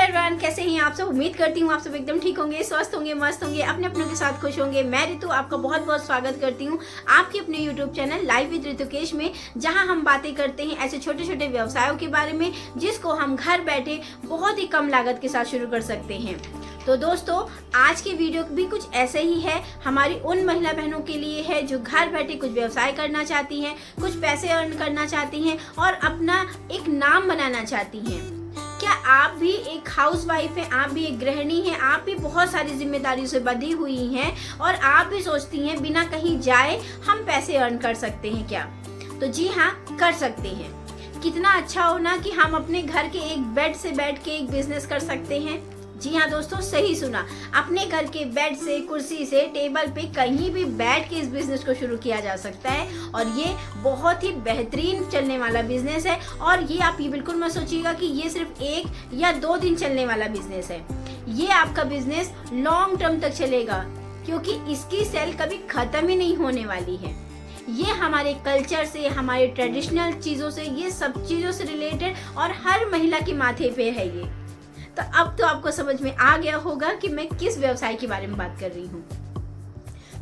Everyone, कैसे हैं आप सब। उम्मीद करती हूँ आप सब एकदम ठीक होंगे, स्वस्थ होंगे, मस्त होंगे, अपने अपनों के साथ खुश होंगे। मैं रितु आपका बहुत बहुत स्वागत करती हूँ आपके अपने यूट्यूब चैनल लाइव विद रितुकेश में, जहाँ हम बातें करते हैं ऐसे छोटे छोटे व्यवसायों के बारे में जिसको हम घर बैठे बहुत ही कम लागत के साथ शुरू कर सकते हैं। तो दोस्तों, आज की वीडियो भी कुछ ऐसे ही है, हमारी उन महिला बहनों के लिए है जो घर बैठे कुछ व्यवसाय करना चाहती हैं, कुछ पैसे अर्न करना चाहती हैं और अपना एक नाम बनाना चाहती हैं। क्या आप भी एक हाउसवाइफ हैं, आप भी एक गृहिणी हैं, आप भी बहुत सारी जिम्मेदारियों से बंधी हुई हैं और आप भी सोचती हैं बिना कहीं जाए हम पैसे अर्न कर सकते हैं क्या? तो जी हाँ, कर सकते हैं। कितना अच्छा हो ना कि हम अपने घर के एक बेड से बैठ के एक बिजनेस कर सकते हैं। जी हाँ दोस्तों, सही सुना, अपने घर के बेड से, कुर्सी से, टेबल पे कहीं भी बैठ के इस बिजनेस को शुरू किया जा सकता है और ये बहुत ही बेहतरीन चलने वाला बिजनेस है। और ये आप ये बिल्कुल मत सोचिएगा कि ये सिर्फ 1 या 2 दिन चलने वाला बिजनेस है। ये आपका बिजनेस लॉन्ग टर्म तक चलेगा क्योंकि इसकी सेल कभी खत्म ही नहीं होने वाली है। ये हमारे कल्चर से, हमारे ट्रेडिशनल चीज़ों से, ये सब चीज़ों से रिलेटेड और हर महिला के माथे पे है ये। तो अब तो आपको समझ में आ गया होगा कि मैं किस व्यवसाय के बारे में बात कर रही हूँ।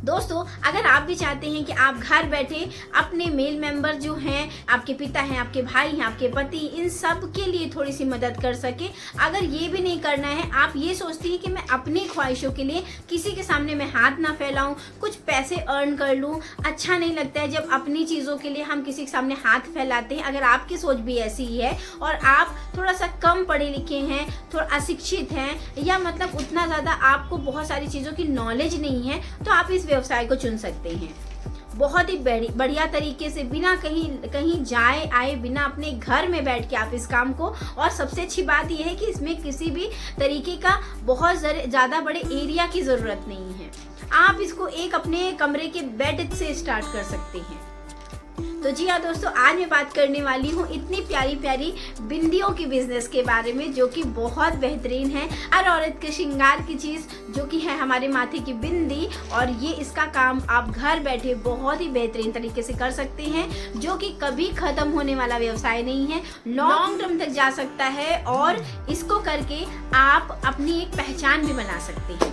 दोस्तों, अगर आप भी चाहते हैं कि आप घर बैठे अपने मेल मेंबर जो हैं, आपके पिता हैं, आपके भाई हैं, आपके पति, इन सब के लिए थोड़ी सी मदद कर सके, अगर ये भी नहीं करना है, आप ये सोचती हैं कि मैं अपनी ख्वाहिशों के लिए किसी के सामने मैं हाथ ना फैलाऊं, कुछ पैसे अर्न कर लूं, अच्छा नहीं लगता है जब अपनी चीज़ों के लिए हम किसी के सामने हाथ फैलाते हैं, अगर आपकी सोच भी ऐसी ही है और आप थोड़ा सा कम पढ़े लिखे हैं, थोड़ा अशिक्षित हैं, या मतलब उतना ज़्यादा आपको बहुत सारी चीज़ों की नॉलेज नहीं है, तो आप इस व्यवसाय को चुन सकते हैं। बहुत ही बढ़िया तरीके से, बिना कहीं जाए आए, बिना अपने घर में बैठ के आप इस काम को, और सबसे अच्छी बात यह है कि इसमें किसी भी तरीके का बहुत ज़्यादा बड़े एरिया की ज़रूरत नहीं है। आप इसको एक अपने कमरे के बेड से स्टार्ट कर सकते हैं। तो जी हाँ दोस्तों, आज मैं बात करने वाली हूँ इतनी प्यारी प्यारी बिंदियों की बिजनेस के बारे में जो कि बहुत बेहतरीन है। हर औरत के श्रृंगार की चीज़ जो कि है हमारे माथे की बिंदी, और ये इसका काम आप घर बैठे बहुत ही बेहतरीन तरीके से कर सकते हैं, जो कि कभी ख़त्म होने वाला व्यवसाय नहीं है, लॉन्ग टर्म तक जा सकता है और इसको करके आप अपनी एक पहचान भी बना सकते हैं।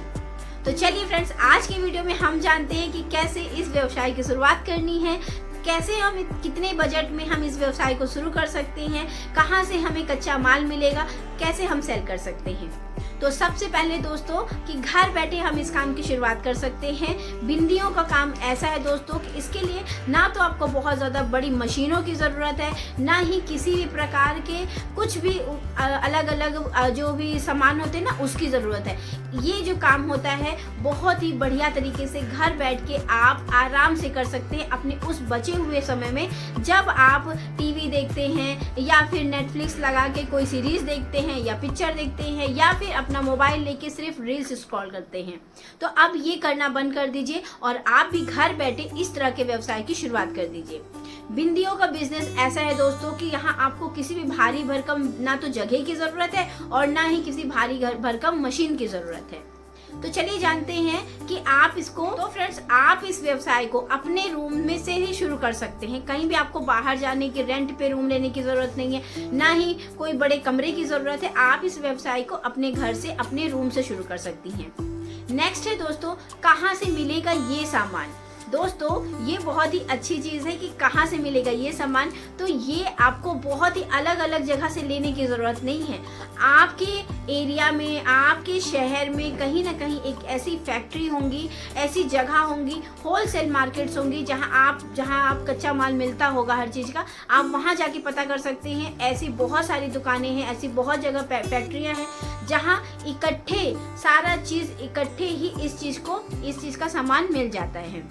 तो चलिए फ्रेंड्स, आज के वीडियो में हम जानते हैं कि कैसे इस व्यवसाय की शुरुआत करनी है, कैसे हम कितने बजट में हम इस व्यवसाय को शुरू कर सकते हैं, कहाँ से हमें कच्चा माल मिलेगा, कैसे हम सेल कर सकते हैं। तो सबसे पहले दोस्तों कि घर बैठे हम इस काम की शुरुआत कर सकते हैं। बिंदियों का काम ऐसा है दोस्तों कि इसके लिए ना तो आपको बहुत ज़्यादा बड़ी मशीनों की ज़रूरत है, ना ही किसी भी प्रकार के कुछ भी अलग अलग जो भी सामान होते हैं ना उसकी ज़रूरत है। ये जो काम होता है बहुत ही बढ़िया तरीके से घर बैठ के आप आराम से कर सकते हैं अपने उस बचे हुए समय में, जब आप टीवी देखते हैं या फिर नेटफ्लिक्स लगा के कोई सीरीज़ देखते हैं या पिक्चर देखते हैं या फिर अपना मोबाइल लेके सिर्फ रील्स स्क्रॉल करते हैं। तो अब ये करना बंद कर दीजिए और आप भी घर बैठे इस तरह के व्यवसाय की शुरुआत कर दीजिए। बिंदियों का बिजनेस ऐसा है दोस्तों कि यहाँ आपको किसी भी भारी भरकम ना तो जगह की ज़रूरत है और ना ही किसी भारी भरकम मशीन की ज़रूरत है। तो चलिए जानते हैं कि आप इसको, तो फ्रेंड्स आप इस व्यवसाय को अपने रूम में से ही शुरू कर सकते हैं। कहीं भी आपको बाहर जाने की, रेंट पे रूम लेने की ज़रूरत नहीं है, ना ही कोई बड़े कमरे की ज़रूरत है। आप इस व्यवसाय को अपने घर से, अपने रूम से शुरू कर सकती हैं। नेक्स्ट है दोस्तों, कहाँ से मिलेगा ये सामान। दोस्तों, ये बहुत ही अच्छी चीज़ है कि कहाँ से मिलेगा ये सामान। तो ये आपको बहुत ही अलग अलग जगह से लेने की ज़रूरत नहीं है। आपके एरिया में, आपके शहर में कहीं ना कहीं एक ऐसी फैक्ट्री होंगी, ऐसी जगह होंगी, होलसेल मार्केट्स होंगी जहाँ आप कच्चा माल मिलता होगा हर चीज़ का, आप वहाँ जाके पता कर सकते हैं। ऐसी बहुत सारी दुकानें हैं, ऐसी बहुत जगह फैक्ट्रियाँ हैं जहाँ इकट्ठे सारा चीज़ इकट्ठे ही इस चीज़ का सामान मिल जाता है।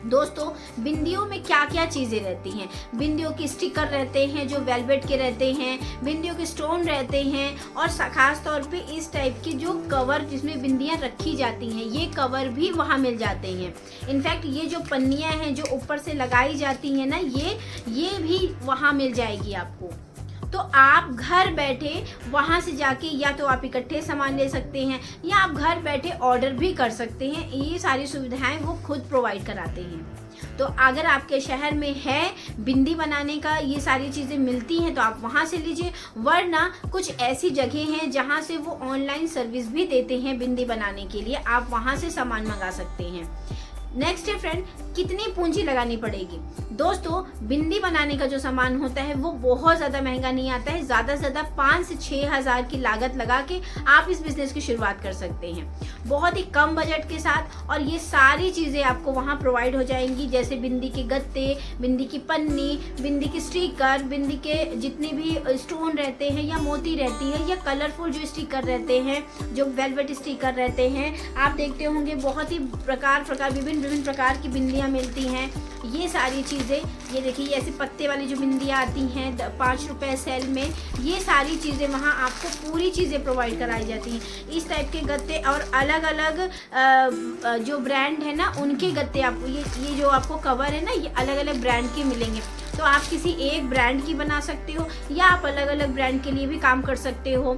दोस्तों, बिंदियों में क्या क्या चीज़ें रहती हैं। बिंदियों के स्टिकर रहते हैं जो वेलवेट के रहते हैं, बिंदियों के स्टोन रहते हैं, और खास तौर पे इस टाइप की जो कवर जिसमें बिंदियां रखी जाती हैं, ये कवर भी वहाँ मिल जाते हैं। इनफैक्ट ये जो पन्नियाँ हैं जो ऊपर से लगाई जाती हैं ना, ये भी वहाँ मिल जाएगी आपको। तो आप घर बैठे वहाँ से जाके या तो आप इकट्ठे सामान ले सकते हैं या आप घर बैठे ऑर्डर भी कर सकते हैं। ये सारी सुविधाएं वो खुद प्रोवाइड कराते हैं। तो अगर आपके शहर में है बिंदी बनाने का ये सारी चीज़ें मिलती हैं तो आप वहाँ से लीजिए, वरना कुछ ऐसी जगह हैं जहाँ से वो ऑनलाइन सर्विस भी देते हैं बिंदी बनाने के लिए, आप वहाँ से सामान मंगा सकते हैं। नेक्स्ट है फ्रेंड, कितनी पूंजी लगानी पड़ेगी। दोस्तों, बिंदी बनाने का जो सामान होता है वो बहुत ज़्यादा महंगा नहीं आता है। ज़्यादा से ज़्यादा 5 से 6 हज़ार की लागत लगा के आप इस बिज़नेस की शुरुआत कर सकते हैं, बहुत ही कम बजट के साथ। और ये सारी चीज़ें आपको वहाँ प्रोवाइड हो जाएंगी, जैसे बिंदी के गत्ते, बिंदी की पन्नी, बिंदी के स्टिकर, बिंदी के जितने भी स्टोन रहते हैं या मोती रहती है या कलरफुल जो स्टिकर रहते हैं, जो वेलवेट स्टिकर रहते हैं, आप देखते होंगे बहुत ही विभिन्न प्रकार की बिंदियाँ मिलती हैं। ये सारी चीज़ें, ये देखिए ऐसे पत्ते वाली जो बिंदियाँ आती हैं 5 रुपए सेल में, ये सारी चीज़ें वहाँ आपको पूरी चीज़ें प्रोवाइड कराई जाती हैं। इस टाइप के गत्ते और अलग अलग जो ब्रांड है ना उनके गत्ते आपको ये जो आपको कवर है ना ये अलग अलग ब्रांड के मिलेंगे। तो आप किसी एक ब्रांड की बना सकते हो या आप अलग अलग ब्रांड के लिए भी काम कर सकते हो।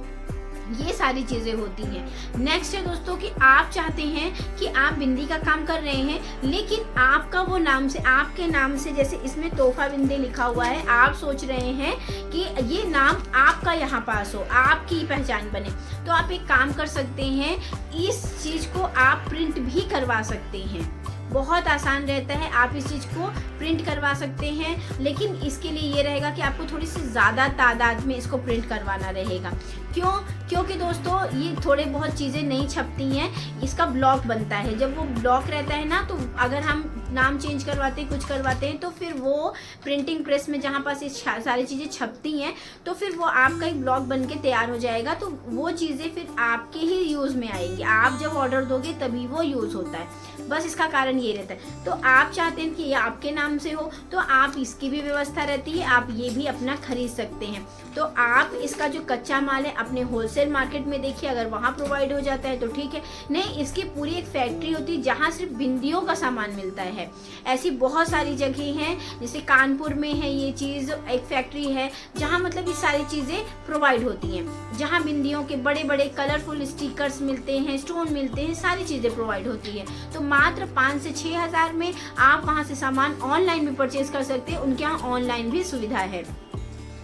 ये सारी चीज़ें होती हैं। नेक्स्ट है दोस्तों कि आप चाहते हैं कि आप बिंदी का काम कर रहे हैं लेकिन आपका वो नाम से, आपके नाम से, जैसे इसमें तोहफा बिंदी लिखा हुआ है, आप सोच रहे हैं कि ये नाम आपका यहाँ पास हो, आपकी पहचान बने, तो आप एक काम कर सकते हैं, इस चीज़ को आप प्रिंट भी करवा सकते हैं। बहुत आसान रहता है, आप इस चीज़ को प्रिंट करवा सकते हैं, लेकिन इसके लिए ये रहेगा कि आपको थोड़ी सी ज़्यादा तादाद में इसको प्रिंट करवाना रहेगा। क्योंकि दोस्तों ये थोड़े बहुत चीज़ें नहीं छपती हैं, इसका ब्लॉक बनता है। जब वो ब्लॉक रहता है ना, तो अगर हम नाम चेंज करवाते कुछ करवाते हैं तो फिर वो प्रिंटिंग प्रेस में जहाँ पास ये सारी चीज़ें छपती हैं तो फिर वो आपका एक ब्लॉक बन के तैयार हो जाएगा, तो वो चीज़ें फिर आपके ही यूज़ में आएंगी। आप जब ऑर्डर दोगे तभी वो यूज़ होता है, बस इसका कारण ये रहता है। तो आप चाहते हैं कि ये आपके नाम से हो तो आप इसकी भी व्यवस्था रहती है, आप ये भी अपना खरीद सकते हैं। तो आप इसका जो कच्चा माल है अपने होलसेल मार्केट में देखिए, अगर वहाँ प्रोवाइड हो जाता है तो ठीक है, नहीं इसकी पूरी एक फैक्ट्री होती है जहाँ सिर्फ बिंदियों का सामान मिलता है। ऐसी बहुत सारी जगह हैं, जैसे कानपुर में है ये चीज़, एक फैक्ट्री है जहाँ मतलब ये सारी चीज़ें प्रोवाइड होती हैं, जहाँ बिंदियों के बड़े बड़े कलरफुल स्टिकर्स मिलते हैं, स्टोन मिलते हैं, सारी चीज़ें प्रोवाइड होती है। तो मात्र 5 से 6 हज़ार में आप वहाँ से सामान ऑनलाइन भी परचेज कर सकते हैं, उनके यहाँ ऑनलाइन भी सुविधा है।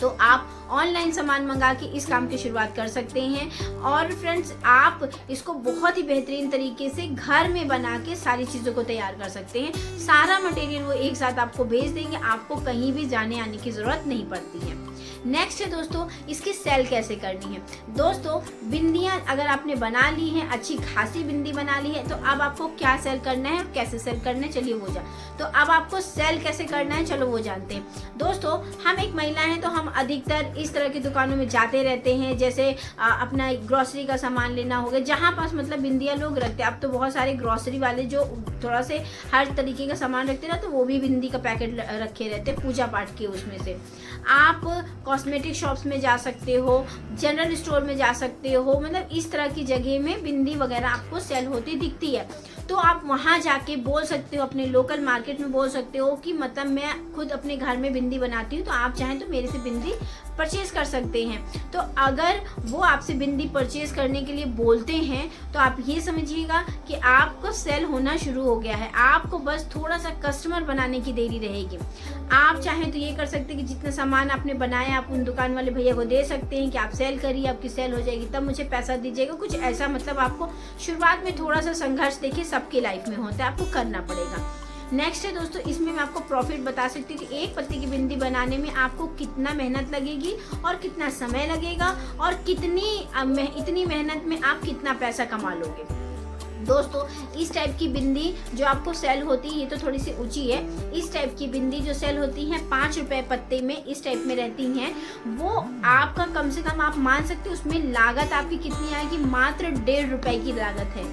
तो आप ऑनलाइन सामान मंगा के इस काम की शुरुआत कर सकते हैं। और फ्रेंड्स, आप इसको बहुत ही बेहतरीन तरीके से घर में बना के सारी चीज़ों को तैयार कर सकते हैं। सारा मटेरियल वो एक साथ आपको भेज देंगे, आपको कहीं भी जाने आने की ज़रूरत नहीं पड़ती है। नेक्स्ट है दोस्तों, इसकी सेल कैसे करनी है। दोस्तों, बिंदियाँ अगर आपने बना ली हैं, अच्छी खासी बिंदी बना ली है, तो अब आपको क्या सेल करना है और कैसे सेल करना है, चलिए वो तो अब आपको सेल कैसे करना है, चलो वो जानते हैं। दोस्तों, हम एक महिला हैं तो हम अधिकतर इस तरह की दुकानों में जाते रहते हैं, जैसे अपना ग्रोसरी का सामान लेना हो गया, जहाँ पास मतलब बिंदियाँ लोग रखते हैं। अब तो बहुत सारे ग्रोसरी वाले जो थोड़ा से हर तरीके का सामान रखते हैं ना, तो वो भी बिंदी का पैकेट रखे रहते हैं पूजा पाठ के उसमें से। आप कॉस्मेटिक शॉप्स में जा सकते हो, जनरल स्टोर में जा सकते हो, मतलब इस तरह की जगह में बिंदी वगैरह आपको सेल होती दिखती है। तो आप वहाँ जाके बोल सकते हो, अपने लोकल मार्केट में बोल सकते हो कि मतलब मैं खुद अपने घर में बिंदी बनाती हूँ, तो आप चाहें तो मेरे से बिंदी परचेज कर सकते हैं। तो अगर वो आपसे बिंदी परचेज करने के लिए बोलते हैं तो आप ये समझिएगा कि आपको सेल होना शुरू हो गया है, आपको बस थोड़ा सा कस्टमर बनाने की देरी रहेगी। आप चाहें तो ये कर सकते हैं कि जितना सामान आपने बनाया आप उन दुकान वाले भैया को दे सकते हैं कि आप सेल करिए, आपकी सेल हो जाएगी तब मुझे पैसा दीजिएगा, कुछ ऐसा। मतलब आपको शुरुआत में थोड़ा सा संघर्ष, देखिए सबकी लाइफ में होता है, आपको करना पड़ेगा। नेक्स्ट है दोस्तों, इसमें मैं आपको प्रॉफिट बता सकती हूँ कि एक पत्ते की बिंदी बनाने में आपको कितना मेहनत लगेगी और कितना समय लगेगा और इतनी मेहनत में आप कितना पैसा कमा लोगे। दोस्तों, इस टाइप की बिंदी जो आपको सेल होती है, ये तो थोड़ी सी ऊंची है, इस टाइप की बिंदी जो सेल होती है 5 रुपए पत्ते में, इस टाइप में रहती हैं, वो आपका कम से कम आप मान सकते हो उसमें लागत आपकी कितनी आएगी, मात्र 1.5 रुपए की लागत है,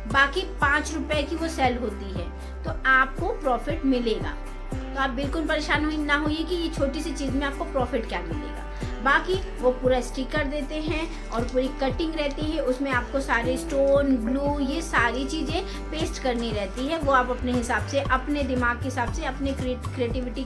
बाकी 5 रुपए की वो सेल होती है, तो आपको प्रॉफिट मिलेगा। तो आप बिल्कुल परेशान ना होइए कि ये छोटी सी चीज़ में आपको प्रॉफिट क्या मिलेगा। बाकी वो पूरा स्टिक कर देते हैं और पूरी कटिंग रहती है, उसमें आपको सारे स्टोन, ग्लू, ये सारी चीज़ें पेस्ट करनी रहती है। वो आप अपने हिसाब से, अपने दिमाग के हिसाब से, अपने क्रिएटिविटी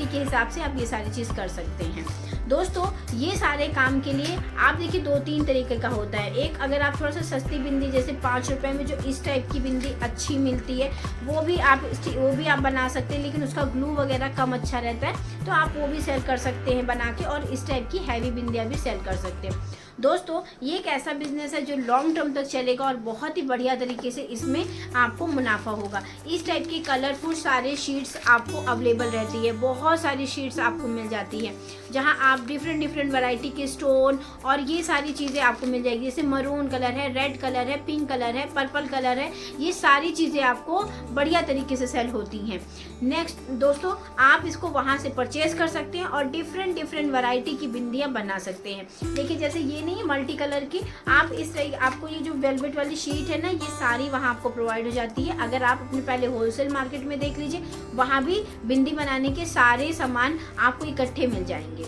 के हिसाब से आप ये सारी चीज़ कर सकते हैं। दोस्तों ये सारे काम के लिए आप देखिए 2-3 तरीके का होता है। एक, अगर आप थोड़ा सा सस्ती बिंदी, जैसे 5 रुपए में जो इस टाइप की बिंदी अच्छी मिलती है, वो भी आप बना सकते हैं, लेकिन उसका ग्लू वगैरह कम अच्छा रहता है, तो आप वो भी सेल कर सकते हैं बना के, और इस टाइप की हैवी बिंदियाँ भी सेल कर सकते हैं। दोस्तों ये एक ऐसा बिजनेस है जो लॉन्ग टर्म तक चलेगा और बहुत ही बढ़िया तरीके से इसमें आपको मुनाफा होगा। इस टाइप की कलरफुल सारे शीट्स आपको अवेलेबल रहती है, बहुत सारी शीट्स आपको मिल जाती है, जहां आप डिफरेंट वैरायटी के स्टोन और ये सारी चीज़ें आपको मिल जाएगी। जैसे मरून कलर है, रेड कलर है, पिंक कलर है, पर्पल कलर है, ये सारी चीज़ें आपको बढ़िया तरीके से सेल होती हैं। नेक्स्ट दोस्तों, आप इसको वहाँ से परचेज कर सकते हैं और डिफरेंट वैरायटी की बिंदियाँ बना सकते हैं। देखिए जैसे ये नहीं है मल्टी कलर की, आप इस तरह आपको ये जो वेलवेट वाली शीट है ना, ये सारी वहाँ आपको प्रोवाइड हो जाती है। अगर आप अपने पहले होलसेल मार्केट में देख लीजिए, वहाँ भी बिंदी बनाने के सारे सामान आपको इकट्ठे मिल जाएंगे।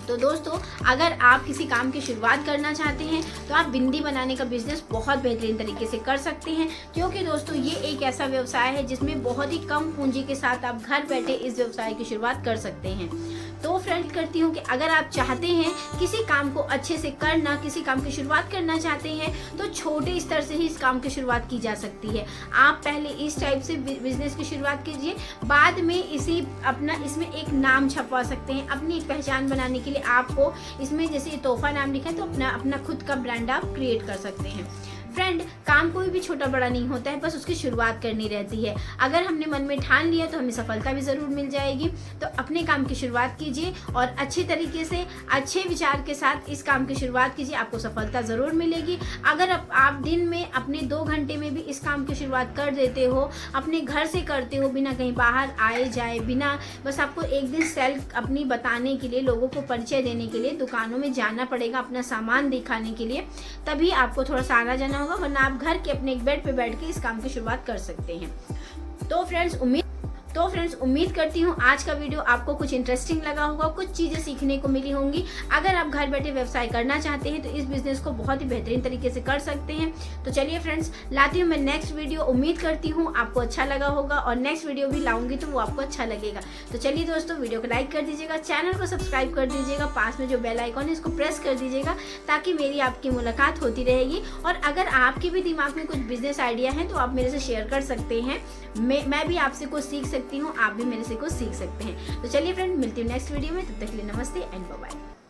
तो दोस्तों अगर आप किसी काम की शुरुआत करना चाहते हैं तो आप बिंदी बनाने का बिजनेस बहुत बेहतरीन तरीके से कर सकते हैं, क्योंकि दोस्तों ये एक ऐसा व्यवसाय है जिसमें बहुत ही कम पूंजी के साथ आप घर बैठे इस व्यवसाय की शुरुआत कर सकते हैं। तो फ्रेंड करती हूँ कि अगर आप चाहते हैं किसी काम को अच्छे से करना, किसी काम की शुरुआत करना चाहते हैं, तो छोटे स्तर से ही इस काम की शुरुआत की जा सकती है। आप पहले इस टाइप से बिजनेस की शुरुआत कीजिए, बाद में इसमें एक नाम छपवा सकते हैं। अपनी एक पहचान बनाने के लिए आपको इसमें जैसे तोहफा नाम लिखा है, तो अपना खुद का ब्रांड आप क्रिएट कर सकते हैं। फ्रेंड काम कोई भी छोटा बड़ा नहीं होता है, बस उसकी शुरुआत करनी रहती है। अगर हमने मन में ठान लिया तो हमें सफलता भी ज़रूर मिल जाएगी। तो अपने काम की शुरुआत कीजिए और अच्छे तरीके से, अच्छे विचार के साथ इस काम की शुरुआत कीजिए, आपको सफलता ज़रूर मिलेगी। अगर आप दिन में अपने 2 घंटे में भी इस काम की शुरुआत कर देते हो, अपने घर से करते हो, बिना कहीं बाहर आए जाए, बिना बस आपको एक दिन सेल अपनी बताने के लिए, लोगों को परिचय देने के लिए दुकानों में जाना पड़ेगा अपना सामान दिखाने के लिए, तभी आपको थोड़ा सा आना जाना होगा, वरना आप घर के अपने एक बेड पे बैठ के इस काम की शुरुआत कर सकते हैं। तो फ्रेंड्स उम्मीद करती हूँ आज का वीडियो आपको कुछ इंटरेस्टिंग लगा होगा, कुछ चीज़ें सीखने को मिली होंगी। अगर आप घर बैठे व्यवसाय करना चाहते हैं तो इस बिजनेस को बहुत ही बेहतरीन तरीके से कर सकते हैं। तो चलिए फ्रेंड्स, लाती हूँ मैं नेक्स्ट वीडियो। उम्मीद करती हूँ आपको अच्छा लगा होगा और नेक्स्ट वीडियो भी लाऊंगी तो वो आपको अच्छा लगेगा। तो चलिए दोस्तों, वीडियो को लाइक कर दीजिएगा, चैनल को सब्सक्राइब कर दीजिएगा, पास में जो बेल आइकॉन है इसको प्रेस कर दीजिएगा, ताकि मेरी आपकी मुलाकात होती रहेगी। और अगर आपके भी दिमाग में कुछ बिजनेस आइडिया है तो आप मेरे से शेयर कर सकते हैं। मैं भी आपसे कुछ सीख सकती हूँ, आप भी मेरे से कुछ सीख सकते हैं। तो चलिए फ्रेंड, मिलती हूँ नेक्स्ट वीडियो में। तब तक के लिए नमस्ते एंड बाय बाय।